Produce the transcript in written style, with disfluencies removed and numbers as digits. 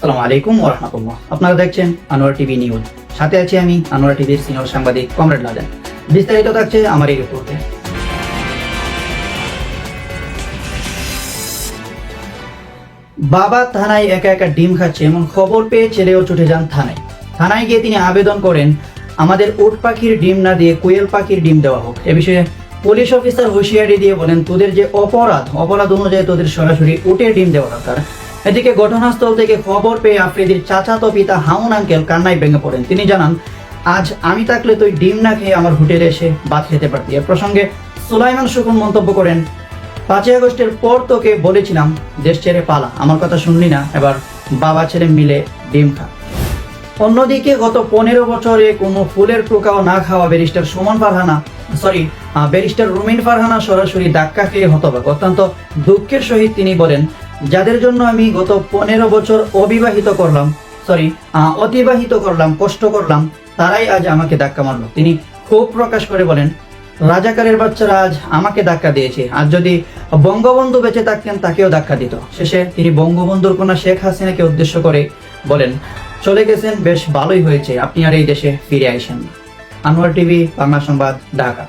আসসালামু আলাইকুম ওয়া রাহমাতুল্লাহ। আপনারা দেখছেন আনোয়ার টিভি নিউজ। সাথে আছি আমি আনোয়ার টিভির সিনিয়র সাংবাদিক কমরেড লাদেন। বিস্তারিত থাকছে আমার এই রিপোর্টে। বাবা থানায় একা একা ডিম খাচ্ছে এমন খবর পেয়ে ছেলেও ছুটে যান থানায়। থানায় গিয়ে তিনি আবেদন করেন আমাদের উট পাখির ডিম না দিয়ে কোয়েল পাখির ডিম দেওয়া হোক। এ বিষয়ে পুলিশ অফিসার হুঁশিয়ারি দিয়ে বলেন তোদের যে অপরাধ অনুযায়ী তোদের সরাসরি উটের ডিম দেওয়া দরকার। এদিকে ঘটনাস্থল থেকে খবর পেয়ে আফ্রিদির চাচাতো পিতা হাউন আঙ্কেল কান্নায় ভেঙে পড়েন। তিনি জানান আজ আমি থাকলে তুই ডিম না খেয়ে আমার হোটেলে এসে ভাত খেতে পারতি। এ প্রসঙ্গে সুলাইমান সুকুন মন্তব্য করেন 5ই আগস্টের পর তোকে বলেছিলাম দেশ ছেড়ে পালা, আমার কথা শুনলি না, এবার বাবা ছেলে মিলে ডিম খা। অন্যদিকে গত 15 বছরে কোনো ফুলের টোকাও না খাওয়া ব্যারিস্টার রুমিন ফারহানা সরাসরি ধাক্কা খেয়ে হতবাক। অত্যন্ত দুঃখের সহিত তিনি বলেন যাদের জন্য আমি গত 15 বছর অতিবাহিত করলাম কষ্ট করলাম তারাই আজ আমাকে ধাক্কা মারল। তিনি ক্ষোভ প্রকাশ করে বলেন রাজাকারের বাচ্চারা আজ আমাকে ধাক্কা দিয়েছে, আজ যদি বঙ্গবন্ধু বেঁচে থাকতেন তাকেও ধাক্কা দিত। শেষে তিনি বঙ্গবন্ধুর কন্যা শেখ হাসিনাকে উদ্দেশ্য করে বলেন চলে গেছেন বেশ ভালোই হয়েছে, আপনি আর এই দেশে ফিরে আইসেন। আনোয়ার টিভি বাংলা সংবাদ, ঢাকা।